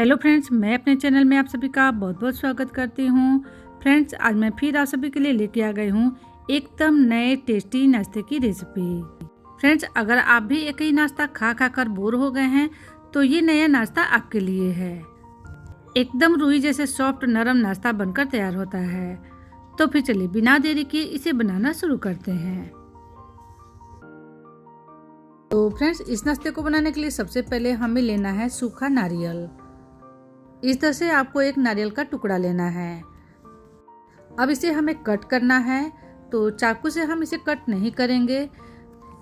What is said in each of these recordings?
Hello friends, मैं अपने channel में आप सभी का बहुत बहुत स्वागत करती हूँ। फ्रेंड्स, आज मैं फिर आप सभी के लिए लेके आ गई हूँ एकदम नए टेस्टी नाश्ते की रेसिपी। फ्रेंड्स, अगर आप भी एक ही नाश्ता खा खा कर बोर हो गए हैं तो ये नया नाश्ता आपके लिए है। एकदम रूई जैसे सॉफ्ट नरम नाश्ता बनकर तैयार होता है। तो फिर चलिए बिना देरी किए इसे बनाना शुरू करते हैं। तो फ्रेंड्स, इस नाश्ते को बनाने के लिए सबसे पहले हमें लेना है सूखा नारियल। इस तरह से आपको एक नारियल का टुकड़ा लेना है। अब इसे हमें कट करना है, तो चाकू से हम इसे कट नहीं करेंगे।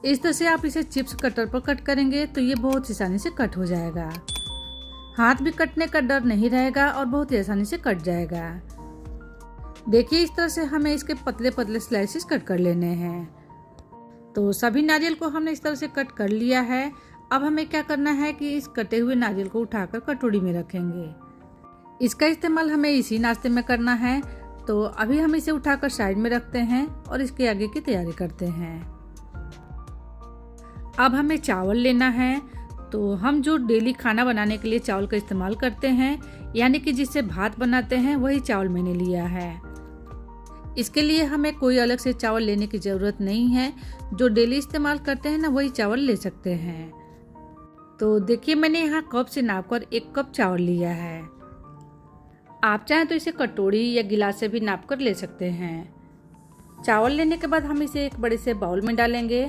इस तरह से आप इसे चिप्स कटर पर कट करेंगे तो ये बहुत आसानी से कट हो जाएगा। हाथ भी कटने का डर नहीं रहेगा और बहुत ही आसानी से कट जाएगा। देखिए, इस तरह से हमें इसके पतले पतले स्लाइसेस कट कर लेने हैं। तो सभी नारियल को हमने इस तरह से कट कर लिया है। अब हमें क्या करना है कि इस कटे हुए नारियल को उठाकर कटोरी में रखेंगे। इसका इस्तेमाल हमें इसी नाश्ते में करना है। तो अभी हम इसे उठाकर साइड में रखते हैं और इसके आगे की तैयारी करते हैं। अब हमें चावल लेना है। तो हम जो डेली खाना बनाने के लिए चावल का इस्तेमाल करते हैं, यानी कि जिससे भात बनाते हैं, वही चावल मैंने लिया है। इसके लिए हमें कोई अलग से चावल लेने की ज़रूरत नहीं है। जो डेली इस्तेमाल करते हैं ना, वही चावल ले सकते हैं। तो देखिए, मैंने यहाँ कप से नापकर 1 कप चावल लिया है। आप चाहें तो इसे कटोरी या गिलास से भी नाप कर ले सकते हैं। चावल लेने के बाद हम इसे एक बड़े से बाउल में डालेंगे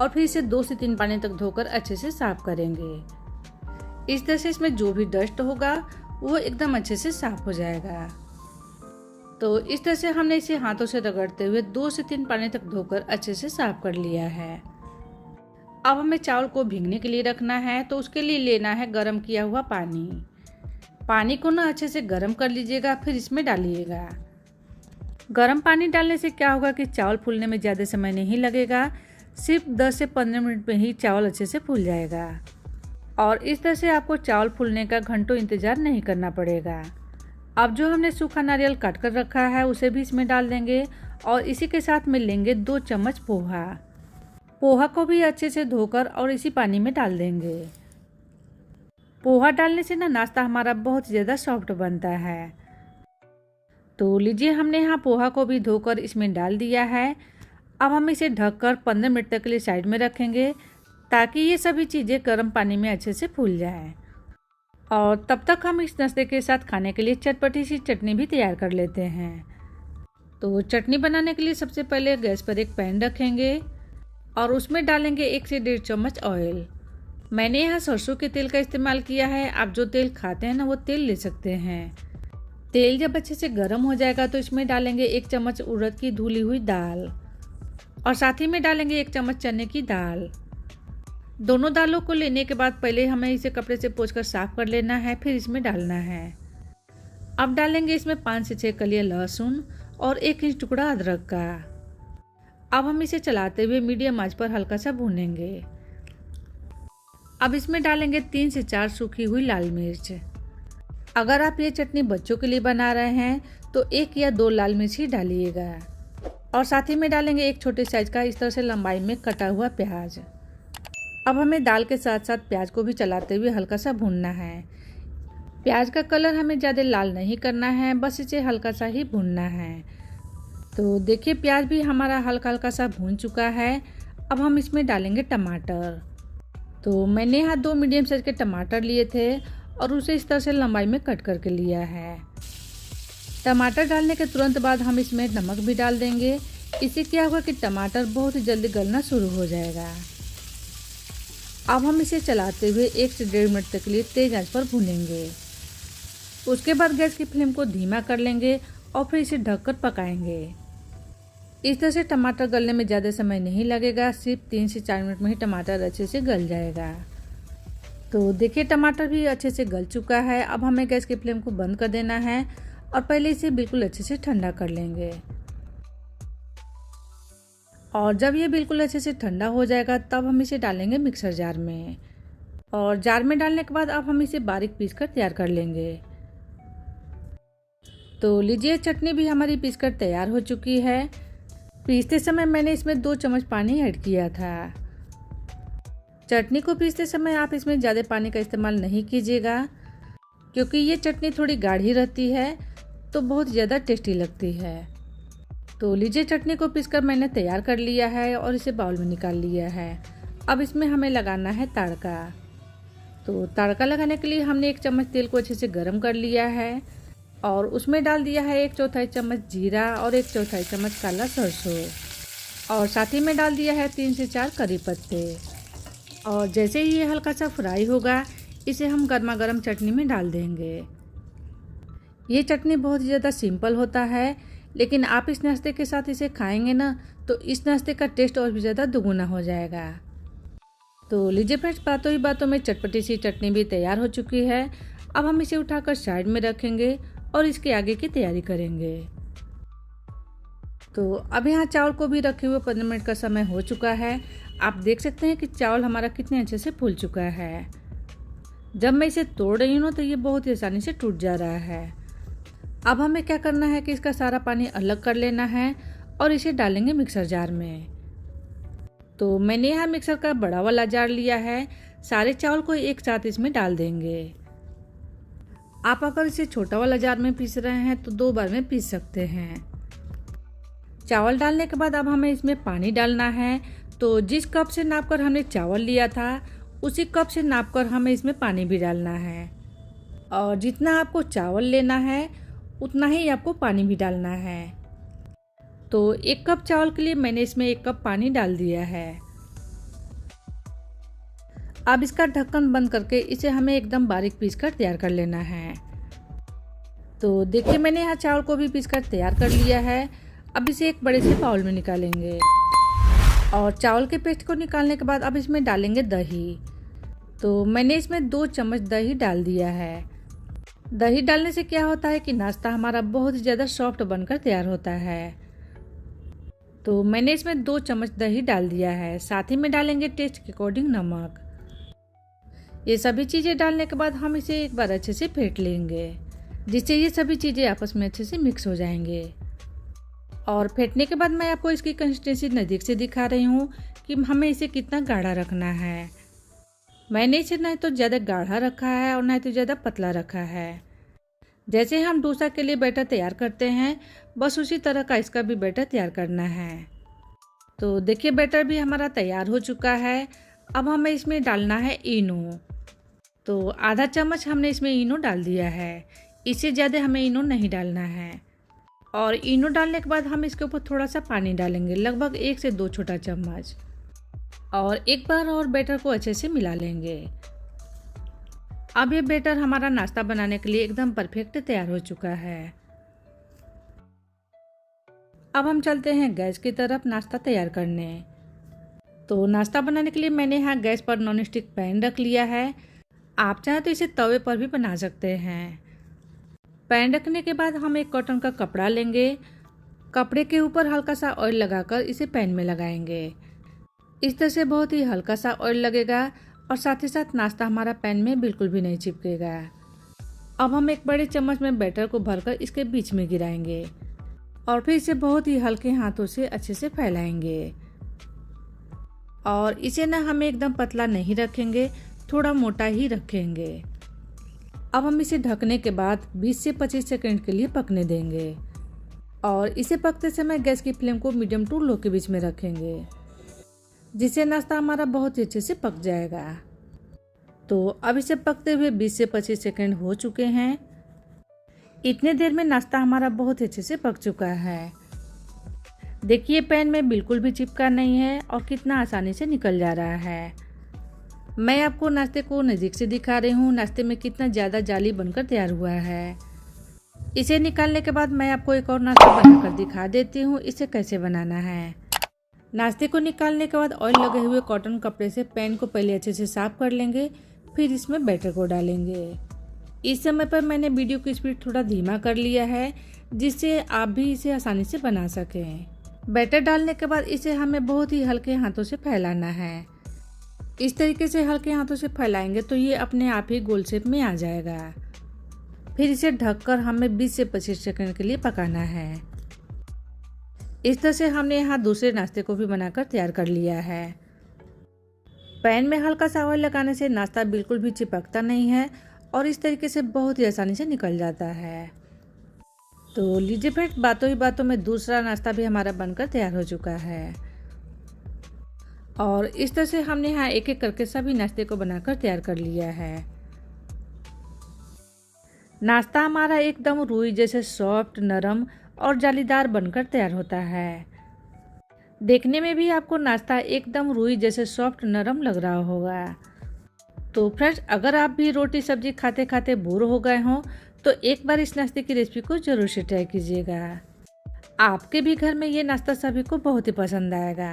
और फिर इसे 2 से 3 पानी तक धोकर अच्छे से साफ करेंगे। इस तरह से इसमें जो भी डस्ट होगा वो एकदम अच्छे से साफ हो जाएगा। तो इस तरह से हमने इसे हाथों से रगड़ते हुए 2 से 3 पानी तक धोकर अच्छे से साफ कर लिया है। अब हमें चावल को भीगने के लिए रखना है। तो उसके लिए लेना है गर्म किया हुआ पानी। पानी को ना अच्छे से गर्म कर लीजिएगा, फिर इसमें डालिएगा। गर्म पानी डालने से क्या होगा कि चावल फूलने में ज़्यादा समय नहीं लगेगा। सिर्फ 10 से 15 मिनट में ही चावल अच्छे से फूल जाएगा। और इस तरह से आपको चावल फूलने का घंटों इंतज़ार नहीं करना पड़ेगा। अब जो हमने सूखा नारियल काट कर रखा है उसे भी इसमें डाल देंगे और इसी के साथ में लेंगे 2 चम्मच पोहा। पोहा को भी अच्छे से धोकर और इसी पानी में डाल देंगे। पोहा डालने से ना नाश्ता हमारा बहुत ज़्यादा सॉफ्ट बनता है। तो लीजिए, हमने यहाँ पोहा को भी धोकर इसमें डाल दिया है। अब हम इसे ढककर 15 मिनट तक के लिए साइड में रखेंगे ताकि ये सभी चीज़ें गर्म पानी में अच्छे से फूल जाएं। और तब तक हम इस नाश्ते के साथ खाने के लिए चटपटी सी चटनी भी तैयार कर लेते हैं। तो चटनी बनाने के लिए सबसे पहले गैस पर एक पैन रखेंगे और उसमें डालेंगे 1 से 1.5 चम्मच ऑयल। मैंने यहाँ सरसों के तेल का इस्तेमाल किया है। आप जो तेल खाते हैं ना, वो तेल ले सकते हैं। तेल जब अच्छे से गर्म हो जाएगा तो इसमें डालेंगे 1 चम्मच उड़द की धुली हुई दाल और साथ ही में डालेंगे 1 चम्मच चने की दाल। दोनों दालों को लेने के बाद पहले हमें इसे कपड़े से पोंछकर साफ कर लेना है, फिर इसमें डालना है। अब डालेंगे इसमें 5 से 6 कलियां लहसुन और 1 इंच टुकड़ा अदरक का। अब हम इसे चलाते हुए मीडियम आंच पर हल्का सा भूनेंगे। अब इसमें डालेंगे 3 से 4 सूखी हुई लाल मिर्च। अगर आप ये चटनी बच्चों के लिए बना रहे हैं तो 1 या 2 लाल मिर्च ही डालिएगा। और साथ ही में डालेंगे 1 छोटे साइज का इस तरह से लंबाई में कटा हुआ प्याज। अब हमें दाल के साथ साथ प्याज को भी चलाते हुए हल्का सा भूनना है। प्याज का कलर हमें ज़्यादा लाल नहीं करना है, बस इसे हल्का सा ही भूनना है। तो देखिए, प्याज भी हमारा हल्का हल्का सा भून चुका है। अब हम इसमें डालेंगे टमाटर। तो मैंने यहाँ 2 मीडियम साइज के टमाटर लिए थे और उसे इस तरह से लंबाई में कट करके लिया है। टमाटर डालने के तुरंत बाद हम इसमें नमक भी डाल देंगे। इससे क्या होगा कि टमाटर बहुत ही जल्दी गलना शुरू हो जाएगा। अब हम इसे चलाते हुए 1 से 1.5 मिनट तक के लिए तेज आंच पर भूनेंगे। उसके बाद गैस की फ्लेम को धीमा कर लेंगे और फिर इसे ढककर पकाएंगे। इस तरह से टमाटर गलने में ज़्यादा समय नहीं लगेगा। सिर्फ 3 से 4 मिनट में ही टमाटर अच्छे से गल जाएगा। तो देखिए, टमाटर भी अच्छे से गल चुका है। अब हमें गैस की फ्लेम को बंद कर देना है और पहले इसे बिल्कुल अच्छे से ठंडा कर लेंगे। और जब ये बिल्कुल अच्छे से ठंडा हो जाएगा तब हम इसे डालेंगे मिक्सर जार में। और जार में डालने के बाद अब हम इसे बारीक पीस कर तैयार कर लेंगे। तो लीजिए, चटनी भी हमारी पीस कर तैयार हो चुकी है। पीसते समय मैंने इसमें 2 चम्मच पानी ऐड किया था। चटनी को पीसते समय आप इसमें ज़्यादा पानी का इस्तेमाल नहीं कीजिएगा। क्योंकि ये चटनी थोड़ी गाढ़ी रहती है तो बहुत ज़्यादा टेस्टी लगती है। तो लीजिए, चटनी को पीसकर मैंने तैयार कर लिया है और इसे बाउल में निकाल लिया है। अब इसमें हमें लगाना है तड़का। तो तड़का लगाने के लिए हमने 1 चम्मच तेल को अच्छे से गर्म कर लिया है और उसमें डाल दिया है 1/4 चम्मच जीरा और 1/4 चम्मच काला सरसों और साथ ही में डाल दिया है 3 से 4 करी पत्ते। और जैसे ही ये हल्का सा फ्राई होगा, इसे हम गर्मा गर्म चटनी में डाल देंगे। ये चटनी बहुत ज़्यादा सिंपल होता है, लेकिन आप इस नाश्ते के साथ इसे खाएंगे ना तो इस नाश्ते का टेस्ट और भी ज़्यादा दुगुना हो जाएगा। तो लीजिए फ्रेंड्स, बातों ही बातों में चटपटी सी चटनी भी तैयार हो चुकी है। अब हम इसे उठाकर साइड में रखेंगे और इसके आगे की तैयारी करेंगे। तो अब यहाँ चावल को भी रखे हुए 15 मिनट का समय हो चुका है। आप देख सकते हैं कि चावल हमारा कितने अच्छे से फूल चुका है। जब मैं इसे तोड़ रही हूँ तो ये बहुत ही आसानी से टूट जा रहा है। अब हमें क्या करना है कि इसका सारा पानी अलग कर लेना है और इसे डालेंगे मिक्सर जार में। तो मैंने यहाँ मिक्सर का बड़ा वाला जार लिया है। सारे चावल को एक साथ इसमें डाल देंगे। आप अगर इसे छोटा वाला जार में पीस रहे हैं तो 2 बार में पीस सकते हैं। चावल डालने के बाद अब हमें इसमें पानी डालना है। तो जिस कप से नापकर हमने चावल लिया था, उसी कप से नापकर हमें इसमें पानी भी डालना है। और जितना आपको चावल लेना है उतना ही आपको पानी भी डालना है। तो 1 कप चावल के लिए मैंने इसमें 1 कप पानी डाल दिया है। अब इसका ढक्कन बंद करके इसे हमें एकदम बारीक पीसकर तैयार कर लेना है। तो देखिए, मैंने यहाँ चावल को भी पीसकर तैयार कर लिया है। अब इसे एक बड़े से बाउल में निकालेंगे और चावल के पेस्ट को निकालने के बाद अब इसमें डालेंगे दही। तो मैंने इसमें 2 चम्मच दही डाल दिया है। दही डालने से क्या होता है कि नाश्ता हमारा बहुत ही ज़्यादा सॉफ्ट बनकर तैयार होता है। तो मैंने इसमें 2 चम्मच दही डाल दिया है। साथ ही में डालेंगे टेस्ट के अकॉर्डिंग नमक। ये सभी चीज़ें डालने के बाद हम इसे एक बार अच्छे से फेंट लेंगे, जिससे ये सभी चीज़ें आपस में अच्छे से मिक्स हो जाएंगे। और फेंटने के बाद मैं आपको इसकी कंसिस्टेंसी नज़दीक से दिखा रही हूँ कि हमें इसे कितना गाढ़ा रखना है। मैंने इसे नहीं तो ज़्यादा गाढ़ा रखा है और नहीं तो ज़्यादा पतला रखा है। जैसे हम डोसा के लिए बैटर तैयार करते हैं, बस उसी तरह का इसका भी बैटर तैयार करना है। तो देखिए, बैटर भी हमारा तैयार हो चुका है। अब हमें इसमें डालना है इनो। तो आधा चम्मच हमने इसमें इनो डाल दिया है। इससे ज़्यादा हमें इनो नहीं डालना है। और इनो डालने के बाद हम इसके ऊपर थोड़ा सा पानी डालेंगे, लगभग 1 से 2 छोटा चम्मच। और एक बार और बैटर को अच्छे से मिला लेंगे। अब ये बैटर हमारा नाश्ता बनाने के लिए एकदम परफेक्ट तैयार हो चुका है। अब हम चलते हैं गैस की तरफ नाश्ता तैयार करने। तो नाश्ता बनाने के लिए मैंने यहाँ गैस पर नॉन स्टिक पैन रख लिया है। आप चाहें तो इसे तवे पर भी बना सकते हैं। पैन रखने के बाद हम एक कॉटन का कपड़ा लेंगे। कपड़े के ऊपर हल्का सा ऑयल लगाकर इसे पैन में लगाएंगे। इस तरह से बहुत ही हल्का सा ऑयल लगेगा और साथ ही साथ नाश्ता हमारा पैन में बिल्कुल भी नहीं चिपकेगा। अब हम एक बड़े चम्मच में बैटर को भरकर इसके बीच में गिराएंगे और फिर इसे बहुत ही हल्के हाथों से अच्छे से फैलाएंगे। और इसे ना हमें एकदम पतला नहीं रखेंगे, थोड़ा मोटा ही रखेंगे। अब हम इसे ढकने के बाद 20 से 25 सेकंड के लिए पकने देंगे और इसे पकते समय गैस की फ्लेम को मीडियम टू लो के बीच में रखेंगे, जिससे नाश्ता हमारा बहुत ही अच्छे से पक जाएगा। तो अब इसे पकते हुए 20 से 25 सेकंड हो चुके हैं। इतने देर में नाश्ता हमारा बहुत अच्छे से पक चुका है। देखिए, पैन में बिल्कुल भी चिपका नहीं है और कितना आसानी से निकल जा रहा है। मैं आपको नाश्ते को नज़दीक से दिखा रही हूँ, नाश्ते में कितना ज़्यादा जाली बनकर तैयार हुआ है। इसे निकालने के बाद मैं आपको एक और नाश्ता बनाकर दिखा देती हूँ इसे कैसे बनाना है। नाश्ते को निकालने के बाद ऑयल लगे हुए कॉटन कपड़े से पैन को पहले अच्छे से साफ कर लेंगे, फिर इसमें बैटर को डालेंगे। इस समय पर मैंने वीडियो की स्पीड थोड़ा धीमा कर लिया है, जिससे आप भी इसे आसानी से बना सकें। बैटर डालने के बाद इसे हमें बहुत ही हल्के हाथों से फैलाना है। इस तरीके से हल्के हाथों से फैलाएंगे तो ये अपने आप ही गोल शेप में आ जाएगा। फिर इसे ढककर हमें 20 से 25 सेकंड के लिए पकाना है। इस तरह से हमने यहाँ दूसरे नाश्ते को भी बनाकर तैयार कर लिया है। पैन में हल्का सा ऑयल लगाने से नाश्ता बिल्कुल भी चिपकता नहीं है और इस तरीके से बहुत ही आसानी से निकल जाता है। तो लीजिए फ्रेंड्स, बातों ही बातों में दूसरा नाश्ता भी हमारा बनकर तैयार हो चुका है। और इस तरह से हमने यहाँ एक एक करके सभी नाश्ते को बनाकर तैयार कर लिया है। नाश्ता हमारा एकदम रुई जैसे सॉफ्ट, नरम और जालीदार बनकर तैयार होता है। देखने में भी आपको नाश्ता एकदम रुई जैसे सॉफ्ट, नरम लग रहा होगा। तो फ्रेंड्स, अगर आप भी रोटी सब्जी खाते खाते बोर हो गए हों तो एक बार इस नाश्ते की रेसिपी को जरूर से ट्राई कीजिएगा। आपके भी घर में ये नाश्ता सभी को बहुत ही पसंद आएगा।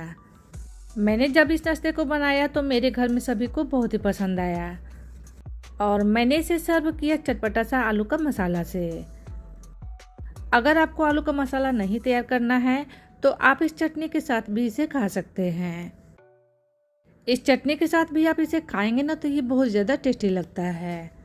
मैंने जब इस नाश्ते को बनाया तो मेरे घर में सभी को बहुत ही पसंद आया और मैंने इसे सर्व किया चटपटा सा आलू का मसाला से। अगर आपको आलू का मसाला नहीं तैयार करना है तो आप इस चटनी के साथ भी इसे खा सकते हैं। इस चटनी के साथ भी आप इसे खाएंगे ना तो ये बहुत ज़्यादा टेस्टी लगता है।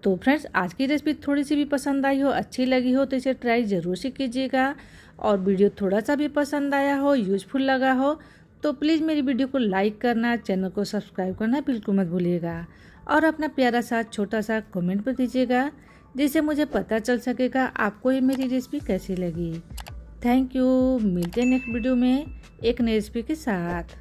तो फ्रेंड्स, आज की रेसिपी थोड़ी सी भी पसंद आई हो, अच्छी लगी हो तो इसे ट्राई ज़रूर से कीजिएगा। और वीडियो थोड़ा सा भी पसंद आया हो, यूजफुल लगा हो तो प्लीज़ मेरी वीडियो को लाइक करना, चैनल को सब्सक्राइब करना बिल्कुल मत भूलिएगा। और अपना प्यारा सा छोटा सा कमेंट पर दीजिएगा जिससे मुझे पता चल सकेगा आपको ये मेरी रेसिपी कैसी लगी। Thank you. मिलते हैं नेक्स्ट वीडियो में एक नई रेसिपी के साथ।